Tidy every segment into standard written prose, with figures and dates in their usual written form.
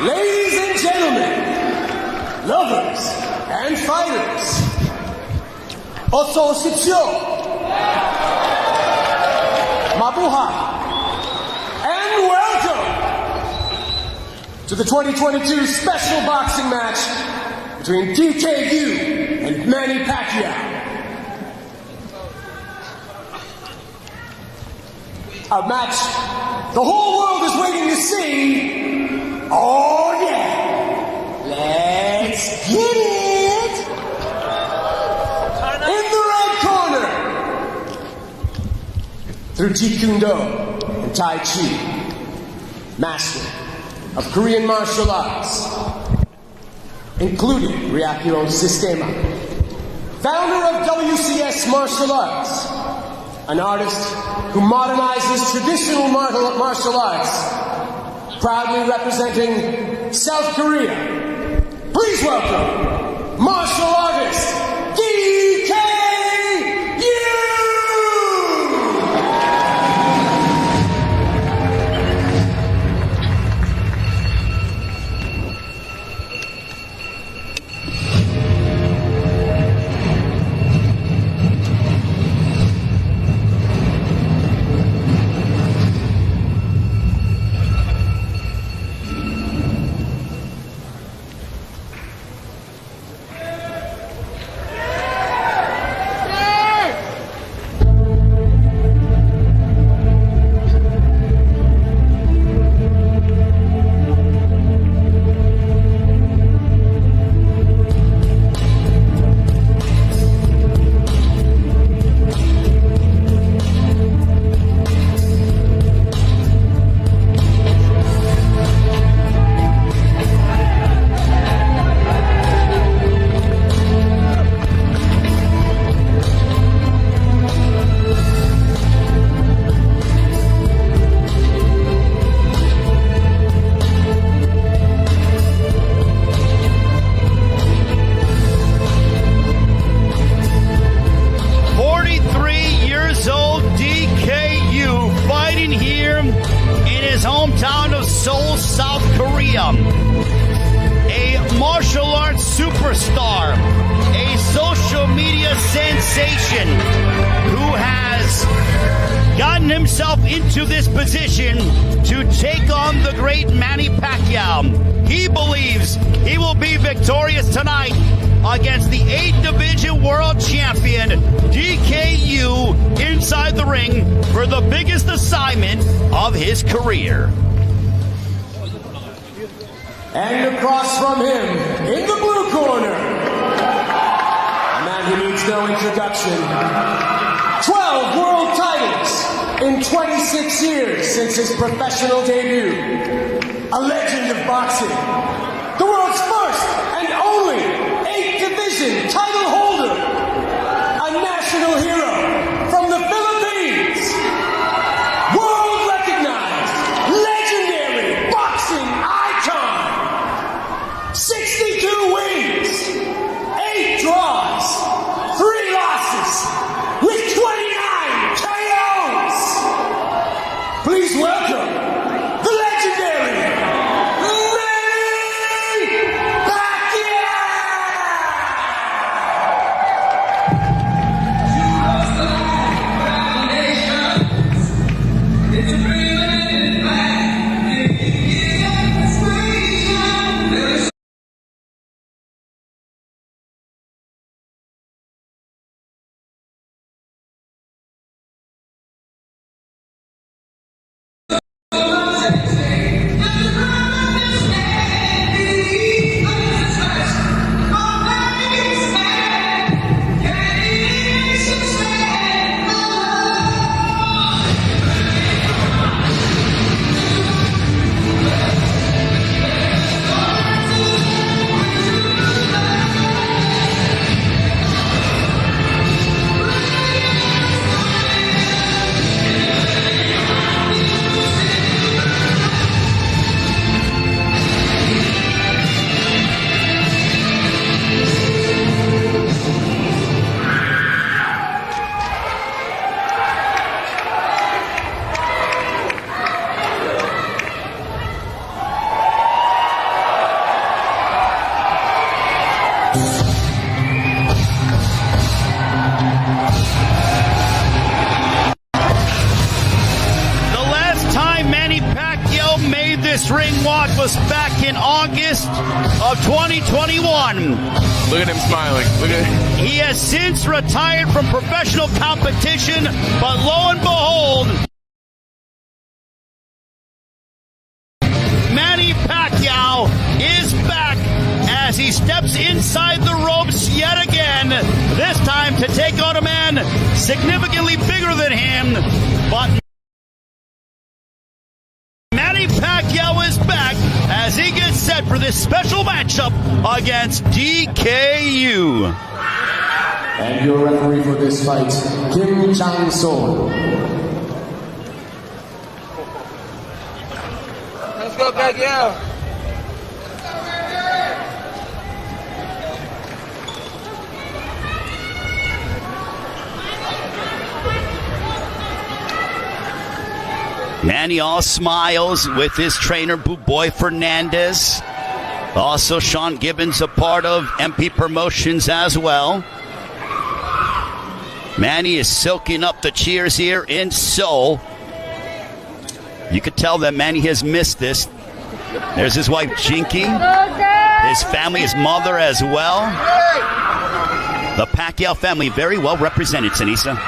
Ladies and gentlemen, lovers and fighters, 어서 오십시오. Mabuhay and welcome to the 2022 special boxing match between DK Yoo and Manny Pacquiao. A match the whole world is waiting to see. Oh yeah! Let's get it! In the red corner, through Jeet Kune Do and Tai Chi, master of Korean martial arts, including Pacquiao Vs Dk Yoo, founder of WCS Martial Arts, an artist who modernizes traditional martial arts, proudly representing South Korea. Please welcome martial artist DK Yoo! Hometown of Seoul, South Korea. A martial arts superstar, a social media sensation who has gotten himself into this position to take on the great Manny Pacquiao. He believes he will be victorious tonight against the 8th Division World Champion, DK Yoo, inside the ring for the biggest assignment of his career. And across from him, in the blue corner, a man who needs no introduction, 12 world titles in 26 years since his professional debut, a legend of boxing, the world's first and only 8th Division title holder, a national hero from the Philippines, world-recognized, legendary boxing icon, 62 wins, 8 draws, 3 losses, with 29 KOs. Please welcome the legendary Manny Pacquiao! This ring walk was back in August of 2021. Look at him smiling. Look at him. He has since retired from professional competition, but lo and behold, Manny Pacquiao is back as he steps inside the ropes yet again, this time to take on a man significantly bigger than him, but Manny Pacquiao is back as he gets set for this special matchup against DK Yoo. And your referee for this fight, Kim Chang-sol. Let's go, Pacquiao. Manny all smiles with his trainer, Boy Fernandez. Also, Sean Gibbons, a part of MP Promotions as well. Manny is soaking up the cheers here in Seoul. You could tell that Manny has missed this. There's his wife, Jinky. His family, his mother as well. The Pacquiao family very well represented, Sinisa.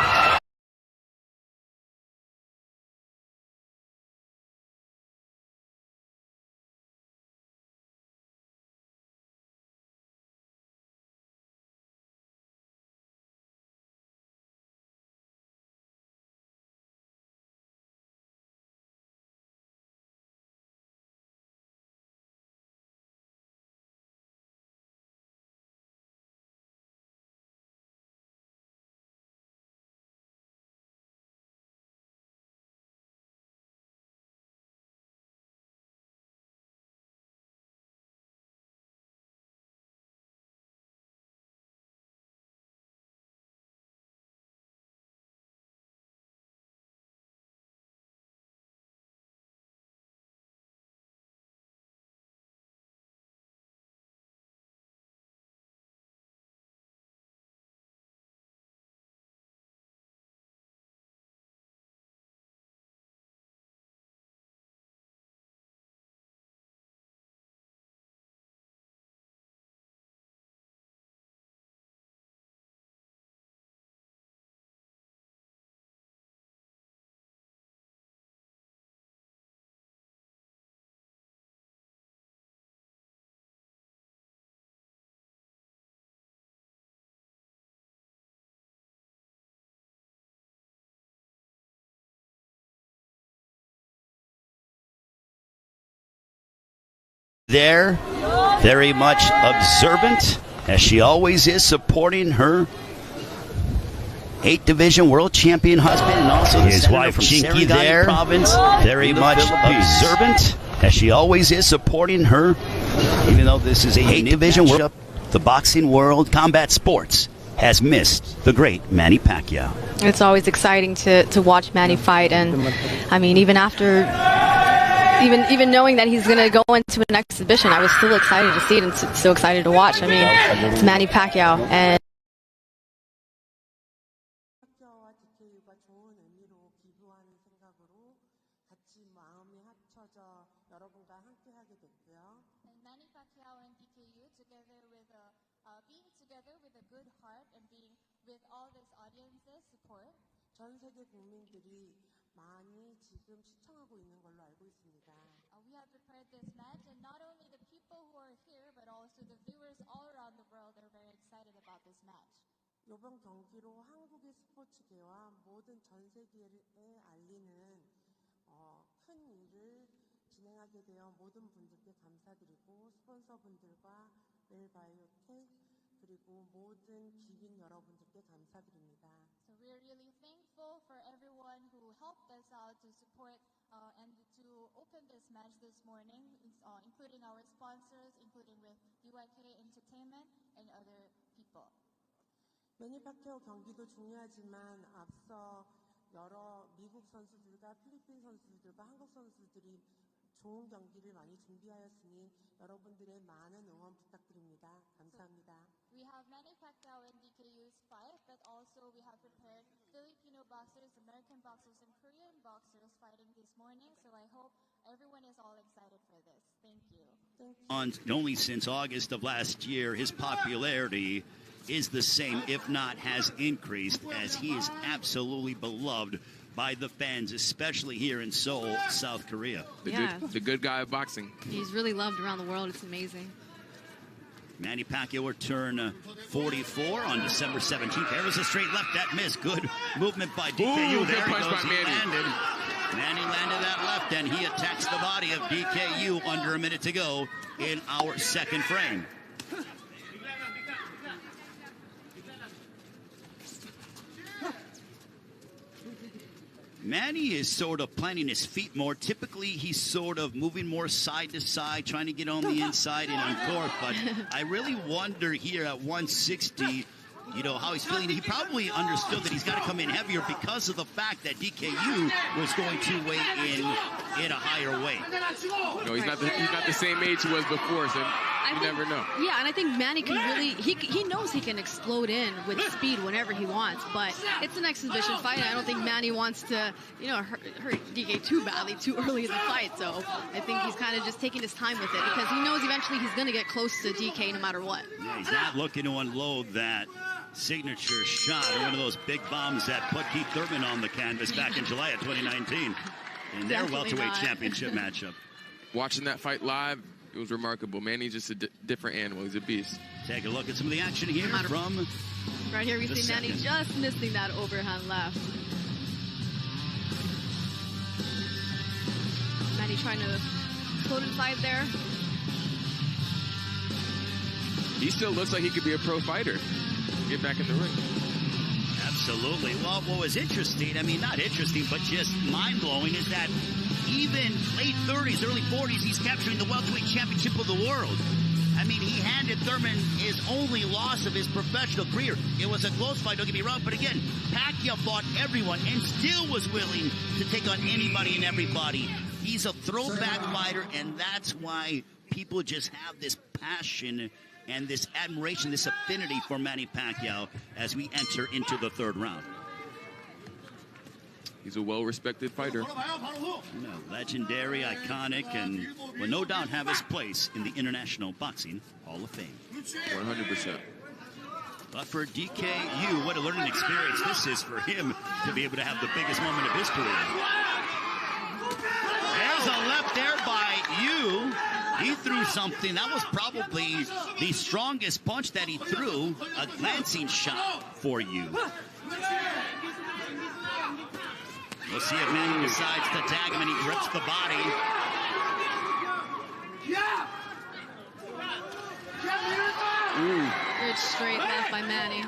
There, very much observant, as she always is, supporting her 8th Division World Champion husband, and also his wife, Jinky, there, province, very much observant, as she always is, supporting her, even though this is a 8th Division World, the boxing world, combat sports, has missed the great Manny Pacquiao. It's always exciting to watch Manny fight, and I mean, even after even knowing that he's going to go into an exhibition, I was still excited to see it and so excited to watch. I mean, it's Manny Pacquiao. And Pacquiao와 DK Yoo가 좋은 의미로 기부하는 생각으로 같이 마음이 합쳐져 여러분과 함께하게 됐고요. And Manny Pacquiao and DK Yoo together with being together with a good heart and being with all this audience's support. 전 세계 국민들이 많이 지금 시청하고 있는 걸로 알고 있습니다. We have prepared this match, and not only the people who are here, but also the viewers all around the world are very excited about this match. 이번 경기로 한국의 스포츠계와 모든 전 세계에 알리는 큰 일을 진행하게 되어 모든 분들께 감사드리고 스폰서분들과 웰바이오텍 그리고 모든 기빈 여러분들께 감사드립니다. So we are really thankful for everyone who helped us out to support and to open this match this morning, including our sponsors, including with UIK Entertainment and other people. 매니 파키아오 경기도 중요하지만 앞서 여러 미국 선수들과 필리핀 선수들과 한국 선수들이 좋은 경기를 많이 준비하였으니 여러분들의 많은 응원 부탁드립니다. 감사합니다. We have Manny Pacquiao and DK Yoo's fight, but also we have prepared Filipino boxers, American boxers, and Korean boxers fighting this morning. So I hope everyone everyone is all excited for this. Thank you. Only since August of last year, his popularity is the same, if not has increased, as he is absolutely beloved by the fans, especially here in Seoul, South Korea. The good guy of boxing. He's really loved around the world. It's amazing. Manny Pacquiao will turn 44 on December 17th. There was a straight left that missed. Good movement by DK Yoo. There he punch goes. by He Manny. landed. Manny landed that left, and he attacks the body of DK Yoo under a minute to go in our second frame. Manny is sort of planting his feet more. Typically, he's sort of moving more side to side, trying to get on the inside and on court. But I really wonder here at 160, you know, how he's feeling. He probably understood that he's got to come in heavier because of the fact that DK Yoo was going to weigh in a higher weight. No, he's not the same age he was before, so you never know. Yeah, and I think Manny can really, he knows he can explode in with speed whenever he wants, but it's an exhibition fight, and I don't think Manny wants to, you know, hurt DK too badly, too early in the fight, so I think he's kind of just taking his time with it, because he knows eventually he's going to get close to DK no matter what. Yeah, he's not looking to unload that signature shot, or one of those big bombs that put Keith Thurman on the canvas back in July of 2019 in their welterweight championship matchup. Watching that fight live, it was remarkable. Manny's just a different animal. He's a beast. Take a look at some of the action here from right here we see Manny just missing that overhand left. Manny trying to float inside there. He still looks like he could be a pro fighter. Get back in the ring. Absolutely. Well, what was interesting, I mean, not interesting, but just mind-blowing, is that even late 30s, early 40s, he's capturing the welterweight championship of the world. I mean, he handed Thurman his only loss of his professional career. It was a close fight, don't get me wrong, but again, Pacquiao fought everyone and still was willing to take on anybody and everybody. He's a throwback fighter, and that's why people just have this passion and this admiration, this affinity for Manny Pacquiao as we enter into the third round. He's a well-respected fighter. You know, legendary, iconic, and will no doubt have his place in the International Boxing Hall of Fame. 100%. But for DK Yoo, what a learning experience this is for him to be able to have the biggest moment of his career. There's a left there by Yoo. He threw something. That was probably the strongest punch that he threw. A glancing shot for Yoo. We'll see if Manny decides to tag him, and he grips the body. Good straight left by Manny.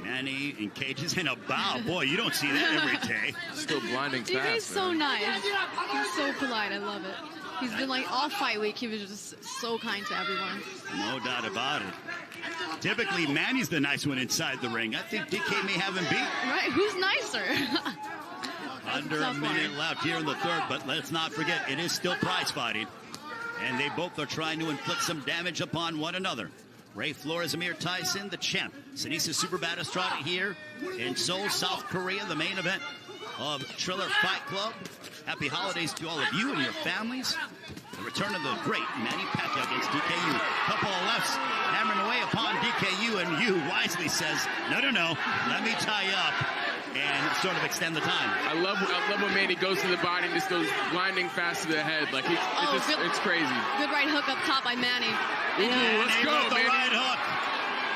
Manny engages in a bow. Boy, you don't see that every day. Still blinding fast. DK's so nice. He's so polite. I love it. He's been like all fight week. He was just so kind to everyone. No doubt about it. Typically, Manny's the nice one inside the ring. I think DK may have him beat. Right? Who's nicer? Under a minute left here in the third, but let's not forget, it is still prize fighting. And they both are trying to inflict some damage upon one another. Ray Flores, Amir Tyson, the champ. Sinisa Super Batistrada here in Seoul, South Korea, the main event of Triller Fight Club. Happy holidays to all of you and your families. The return of the great Manny Pacquiao against DK Yoo. Couple of lefts hammering away upon DK Yoo, and Yoo wisely says, no, let me tie you up and sort of extend the time. I love when Manny goes to the body and just goes blinding fast to the head. Like it's crazy. Good right hook up top by Manny. Let's go, the Manny. right hook.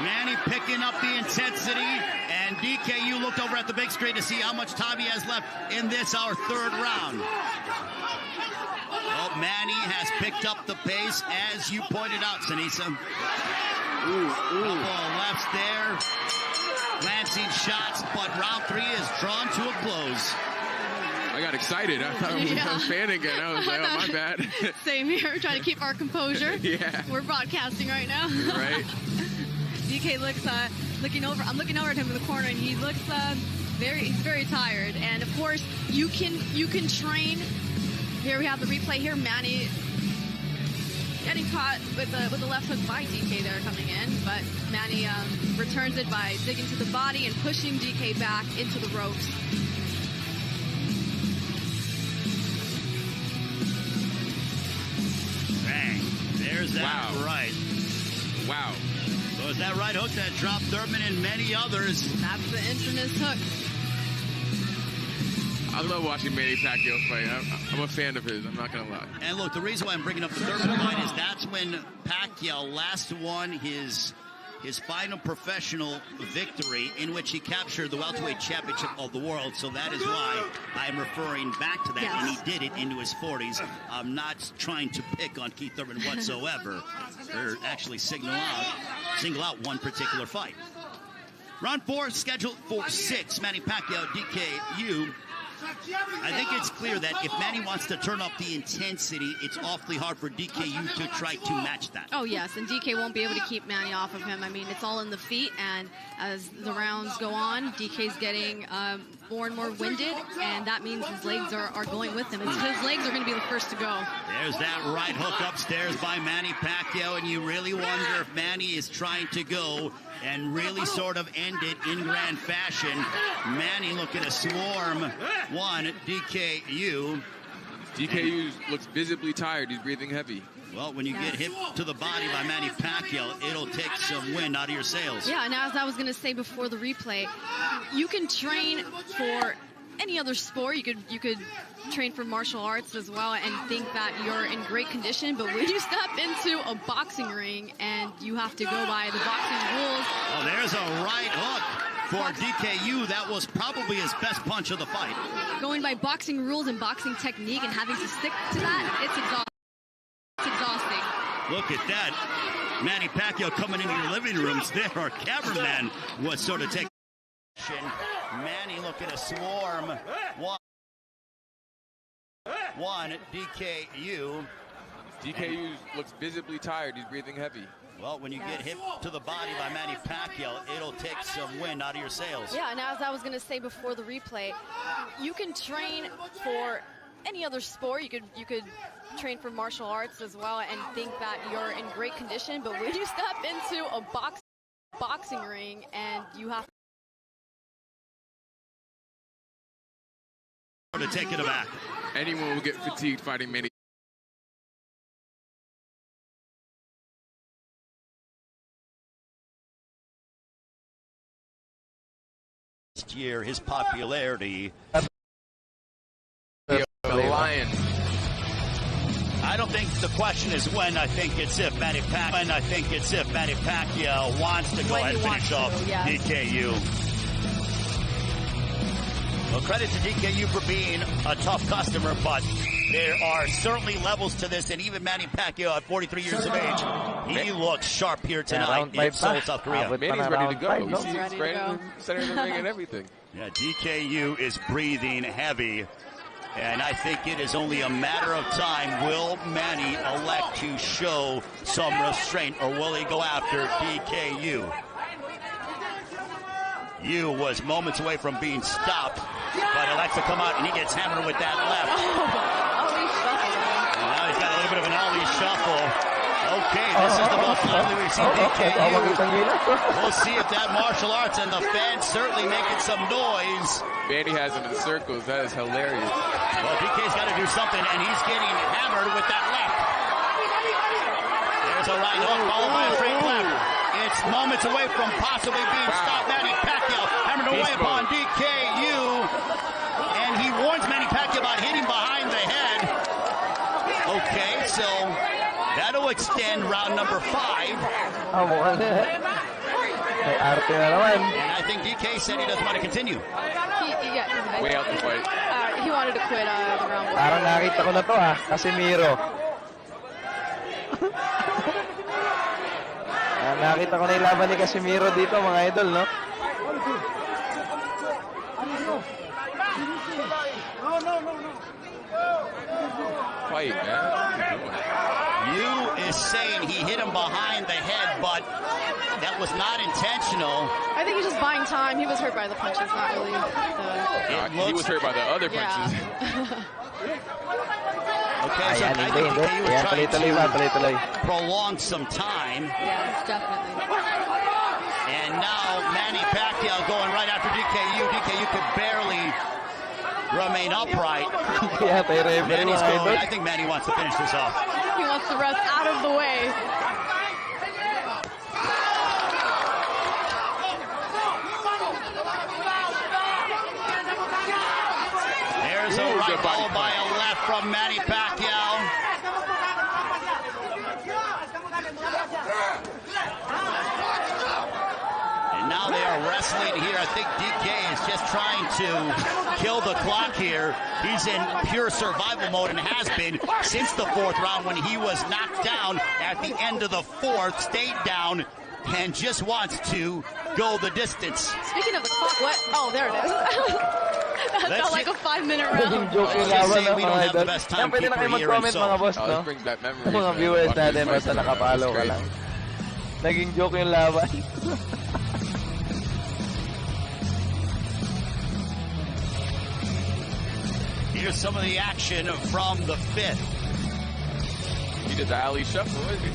Manny picking up the intensity, and DK Yoo looked over at the big screen to see how much time he has left in this, our third round. Well, Manny has picked up the pace, as you pointed out, Sinisa. Couple of lefts there, glancing shots, but round 3 is drawn to a close. I got excited. I thought I was a fan again. I was like, oh, my bad. Same here, trying to keep our composure. Yeah. We're broadcasting right now. Right. DK looks looking over. I'm looking over at him in the corner, and he looks he's very tired. And of course, you can train. Here we have the replay. Here, Manny getting caught with the left hook by DK there coming in, but Manny returns it by digging to the body and pushing DK back into the ropes. There's that right. Wow. So is that right hook that dropped Thurman and many others? That's the infamous hook. I love watching Manny Pacquiao fight. I'm a fan of his. I'm not going to lie. And look, the reason why I'm bringing up the Thurman fight is that's when Pacquiao last won his final professional victory, in which he captured the welterweight championship of the world. So that is why I'm referring back to that. Yes. And he did it into his 40s. I'm not trying to pick on Keith Thurman whatsoever. They're actually single out one particular fight. Round 4 scheduled for 6. Manny Pacquiao, DK Yoo. I think it's clear that if Manny wants to turn up the intensity, it's awfully hard for DK Yoo to try to match that. Oh, yes, and DK won't be able to keep Manny off of him. I mean, it's all in the feet, and as the rounds go on, DK's getting more and more winded, and that means his legs are going with him. His legs are going to be the first to go. There's that right hook upstairs by Manny Pacquiao, and you really wonder if Manny is trying to go and really sort of end it in grand fashion. Manny looking to swarm one, DK Yoo. DK Yoo looks visibly tired. He's breathing heavy. Well, when you get hit to the body by Manny Pacquiao, it'll take some wind out of your sails. Yeah, and as I was going to say before the replay, you can train for any other sport. You could train for martial arts as well and think that you're in great condition, but when you step into a boxing ring and you have to go by the boxing rules. Oh, there's a right hook for DK Yoo. That was probably his best punch of the fight. Going by boxing rules and boxing technique and having to stick to that, it's exhausting. Look at that. Manny Pacquiao coming into your living rooms there. Our cameraman was sort of taking Manny looking to swarm one, DK Yoo. DK Yoo looks visibly tired. He's breathing heavy. Well, when you get hit to the body by Manny Pacquiao, it'll take some wind out of your sails. Yeah, and as I was going to say before the replay, you can train for any other sport. You could train for martial arts as well and think that you're in great condition, but when you step into a boxing ring and you have to take it aback. Anyone will get fatigued fighting Manny. This year, his popularity. The Lion. I don't think the question is when. I think it's if Manny Pacquiao wants to go ahead and finish off DK Yoo. Well, credit to DK Yoo for being a tough customer, but there are certainly levels to this, and even Manny Pacquiao at 43 years of age, he looks sharp here tonight in Seoul, South Korea. Manny's ready to go. You see him spraying center of the ring and everything. Yeah, DK Yoo is breathing heavy, and I think it is only a matter of time. Will Manny elect to show some restraint, or will he go after DK Yoo? Yoo was moments away from being stopped, but elects to come out, and he gets hammered with that left. Now he's got a little bit of an Ali shuffle. Okay, this is the most lively we've seen DK Yoo. We'll see if that martial arts and the fans certainly making some noise. Manny has him in circles. That is hilarious. Well, DK's got to do something, and he's getting hammered with that left. There's a right hook followed by a straight left. It's moments away from possibly being stopped. Manny Pacquiao hammered away upon DK Yoo, and he warns Manny Pacquiao about hitting behind the head. Okay, so that'll extend round number 5. And I think DK said he doesn't want to continue. Way out the fight. He wanted to quit the round 1. Parang nakita ko na to Casimiro. Nakita ko na yung laban ni Casimiro dito, mga idol, no? Fight, man. Yoo is saying he hit him behind the head, but that was not intentional. I think he's just buying time. He was hurt by the punches, not really he was hurt by the other punches. Okay, so I think DK was trying to prolong some time. Yes, definitely. And now Manny Pacquiao going right after DK Yoo. DK Yoo could barely remain upright. Manny's going. I think Manny wants to finish this off. He wants the refs out of the way. There's a right followed by a left from Manny Pacquiao. And now they are wrestling here. I think DK is just trying to kill the clock here. He's in pure survival mode and has been since the fourth round when he was knocked down at the end of the fourth, stayed down, and just wants to go the distance. Speaking of the clock, what? Oh, there it is. That felt like a 5-minute round. Naging joke yung laban, no, mga idol. Yan, pwede na kayo mag-comment, mga boss, no? Mga viewers natin, basta nakapalo ka lang. Naging joke yung laban. Here's some of the action from the fifth. He did the alley shuffle, isn't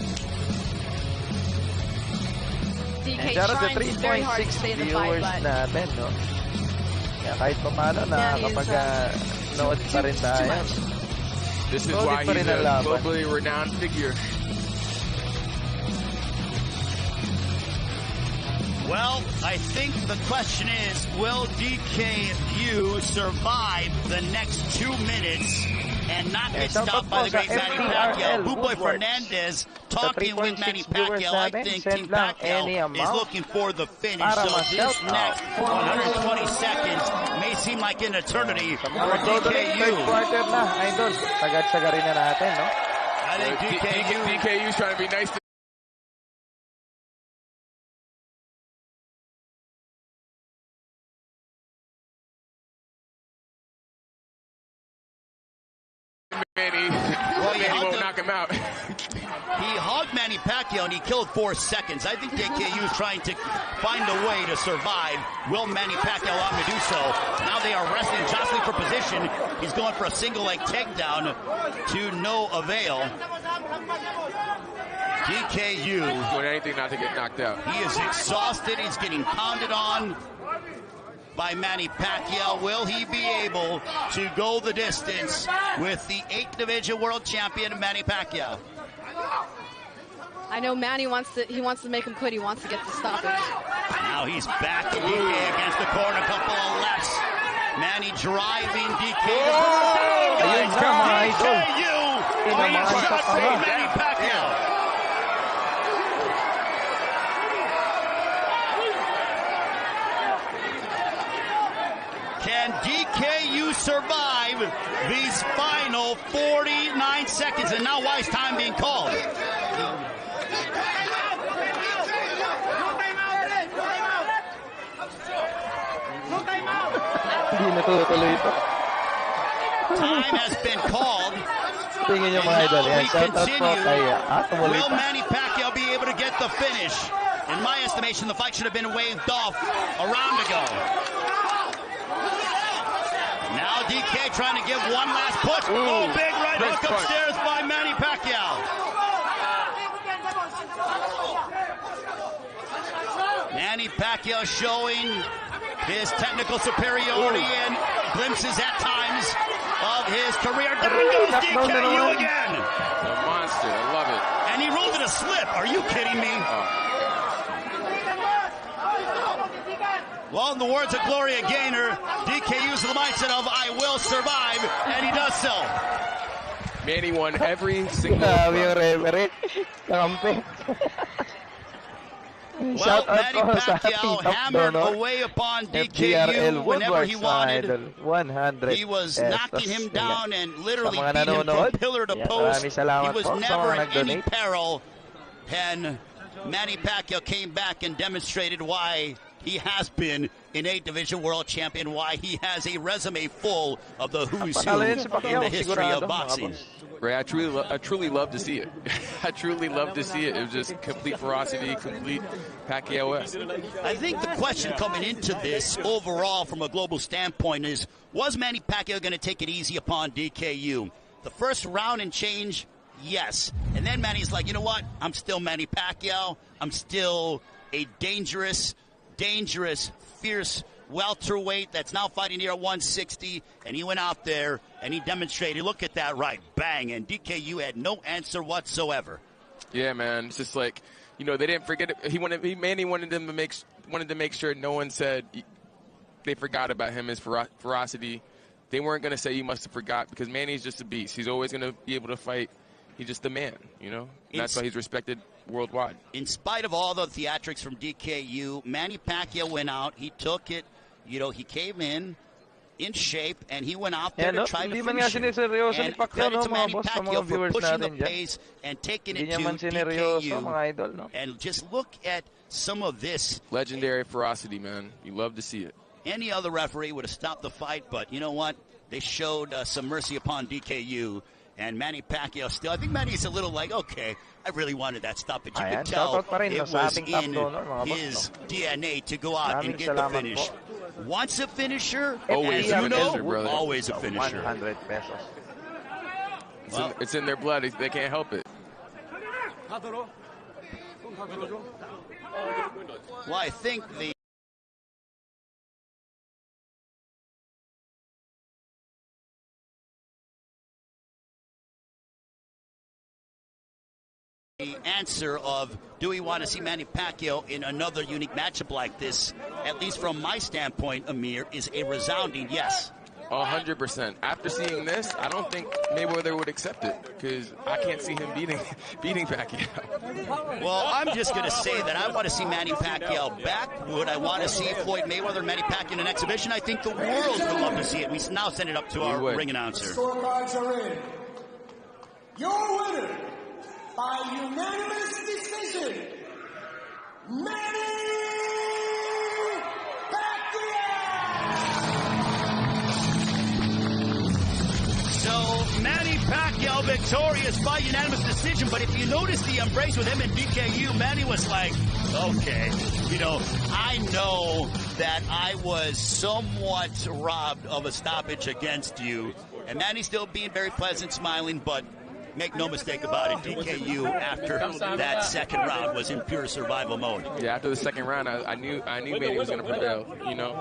he? DK trying very hard to stay in the fight, but natin, no? Kaya kahit pa paano, nakakapag nood pa rin tayo. This is why he's a globally renowned figure. Well, I think the question is, will DK Yoo survive the next 2 minutes and not get stopped by the great Manny Pacquiao? Buboy Fernandez talking with Manny Pacquiao. I think Team Pacquiao is looking for the finish. So this next 120 seconds may seem like an eternity for DK Yoo. Quarter na, idol. Sagad-sagarin na natin, no? I think DK Yoo's trying to be nice to Manny. Manny won't knock him out. He hugged Manny Pacquiao and he killed 4 seconds. I think DK Yoo is trying to find a way to survive. Will Manny Pacquiao allow him to do so? Now they are wrestling, jostling for position. He's going for a single leg takedown to no avail. DK Yoo doing anything not to get knocked out. He is exhausted. He's getting pounded on by Manny Pacquiao. Will he be able to go the distance with the 8th division world champion Manny Pacquiao? I know Manny wants to make him quit. He wants to get the stoppage. Now he's back to DK against the corner. A couple of lefts. Manny driving DK. Ayun siya, mga idol. DK Yoo. Clean shot from Manny Pacquiao. Can DK Yoo survive these final 49 seconds? And now why is time being called? Hindi natutuloy ito. Time has been called. Tingin nyo, mga idol. Yan, shout out po kay tumuloy Will pa. Manny Pacquiao be able to get the finish? In my estimation, the fight should have been waved off a round ago. Now DK trying to give one last push. Oh, big right hook upstairs by Manny Pacquiao. Manny Pacquiao showing his technical superiority and glimpses at times of his career. Down goes DK Yoo again. A monster. I love it. And he rolled it a slip. Are you kidding me? Well, in the words of Gloria Gaynor, DK uses the mindset of I will survive, and he does so. Manny won every single Grabe yung referee. Kakampi. Well, Manny Pacquiao hammered away upon DK Yoo whenever he wanted. 100 He was knocking him down and literally Sa mga beat him from nanonood, pillar to yan, post. maraming salamat He was po sa never mga in any nag-donate. peril. And Manny Pacquiao came back and demonstrated why he has been an 8th division world champion, why he has a resume full of the who's who in the history of boxing. Ray, I truly love to see it. I truly love to see it. It was just complete ferocity, complete Pacquiao-esque. I think the question coming into this overall from a global standpoint is, was Manny Pacquiao going to take it easy upon DK Yoo? The first round and change, yes. And then Manny's like, you know what? I'm still Manny Pacquiao. I'm still a dangerous, fierce welterweight that's now fighting here at 160, and he went out there and he demonstrated. Look at that right, bang, and DK Yoo had no answer whatsoever. Yeah, man, it's just like, you know, they didn't forget it. Manny wanted to make sure no one said they forgot about him, his ferocity. They weren't going to say you must have forgot, because Manny's just a beast. He's always going to be able to fight. He's just the man, you know? And that's why he's respected worldwide. In spite of all the theatrics from DK Yoo, Manny Pacquiao went out. He took it. You know, he came in shape, and he went out there to try to finish it. And credit to Manny Pacquiao for pushing the pace and taking it to DK Yoo. And just look at some of this. Legendary ferocity, man. You love to see it. Any other referee would have stopped the fight, but you know what? They showed some mercy upon DK Yoo. And Manny Pacquiao still, I think Manny's a little like, okay, I really wanted that stoppage. You could tell it was in his DNA to go out and get the finish. Once a finisher, always as a you know, finisher, brother. Always a finisher. 100 pesos. It's in their blood. They can't help it. Well, I think the answer of, do we want to see Manny Pacquiao in another unique matchup like this, at least from my standpoint, Amir, is a resounding yes. 100%. After seeing this, I don't think Mayweather would accept it, because I can't see him beating Pacquiao. Well, I'm just going to say that I want to see Manny Pacquiao back. Would I want to see Floyd Mayweather and Manny Pacquiao in an exhibition? I think the world would love to see it. We now send it up to our ring announcer. Scorecards are in. Your winner, by unanimous decision, Manny Pacquiao! So, Manny Pacquiao victorious by unanimous decision, but if you notice the embrace with him and DK Yoo, Manny was like, okay, you know, I know that I was somewhat robbed of a stoppage against you, and Manny still being very pleasant, smiling, but make no mistake about it, DK Yoo, after that second round, was in pure survival mode. Yeah, after the second round, I knew Manny was going to prevail. You know,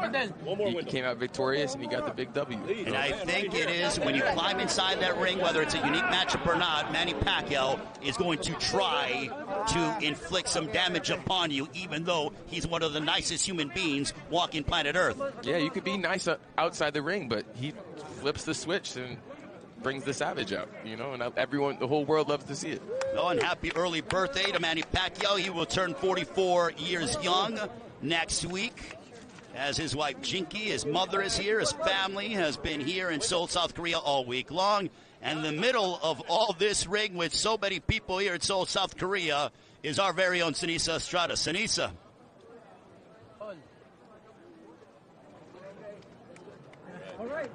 he came out victorious and he got the big W. And I think it is, when you climb inside that ring, whether it's a unique matchup or not, Manny Pacquiao is going to try to inflict some damage upon you, even though he's one of the nicest human beings walking planet Earth. Yeah, you could be nice outside the ring, but he flips the switch and brings the savage out, you know, and everyone, the whole world loves to see it. Oh, and happy early birthday to Manny Pacquiao. He will turn 44 years young next week. As his wife Jinky, his mother is here, his family has been here in Seoul, South Korea all week long. And in the middle of all this ring with so many people here in Seoul, South Korea, is our very own Sinisa Estrada. Sinisa. All right.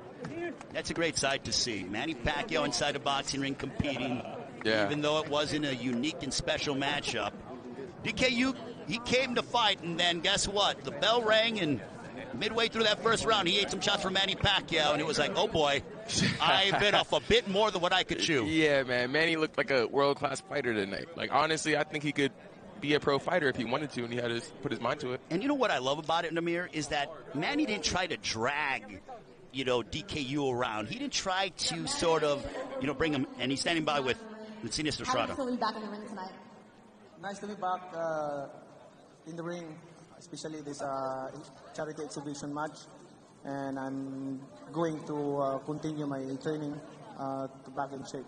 That's a great sight to see. Manny Pacquiao inside a boxing ring competing, even though it wasn't a unique and special matchup. DK Yoo, he came to fight, and then guess what? The bell rang, and midway through that first round, he ate some shots from Manny Pacquiao, and it was like, oh boy, I bit off a bit more than what I could chew. Yeah, man, Manny looked like a world-class fighter tonight. Like, honestly, I think he could be a pro fighter if he wanted to, and he had to put his mind to it. And you know what I love about it, Namir, is that Manny didn't try to drag, you know, DK Yoo around. He didn't try to sort of, you know, bring him, and he's standing by with Sinisa Estrada. How do you feel to be back in the ring tonight? Nice to be back in the ring, especially this charity exhibition match. And I'm going to continue my training to back in shape.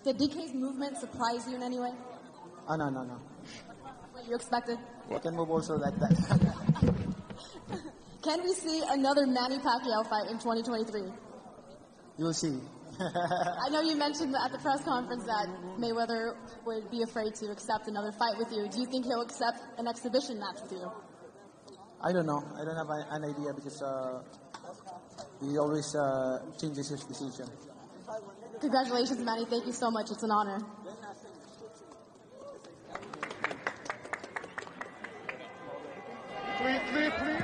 Did DK's movement surprise you in any way? No. What you expected? I can move also like that. Can we see another Manny Pacquiao fight in 2023? You'll see. I know you mentioned at the press conference that Mayweather would be afraid to accept another fight with you. Do you think he'll accept an exhibition match with you? I don't know. I don't have an idea because he always changes his decision. Congratulations, Manny. Thank you so much. It's an honor. Please.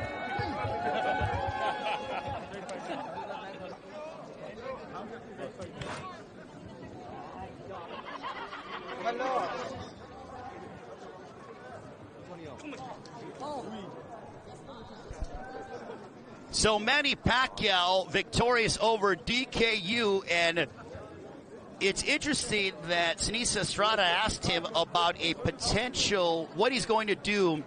So Manny Pacquiao victorious over DK Yoo, and it's interesting that Sinisa Estrada asked him about a potential, what he's going to do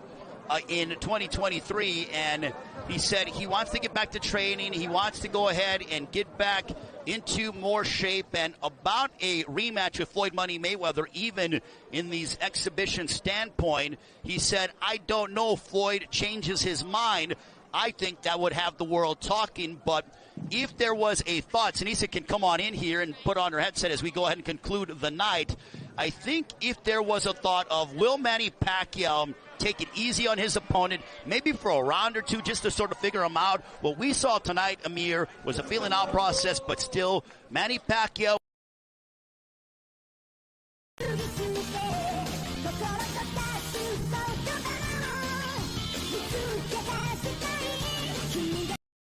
in 2023, and he said he wants to get back to training. He wants to go ahead and get back into more shape, and about a rematch with Floyd Money Mayweather, even in these exhibition standpoint, he said, I don't know if Floyd changes his mind. I think that would have the world talking, but if there was a thought, Sinisa can come on in here and put on her headset as we go ahead and conclude the night. I think if there was a thought of, will Manny Pacquiao take it easy on his opponent, maybe for a round or two, just to sort of figure him out. What we saw tonight, Amir, was a feeling out process, but still, Manny Pacquiao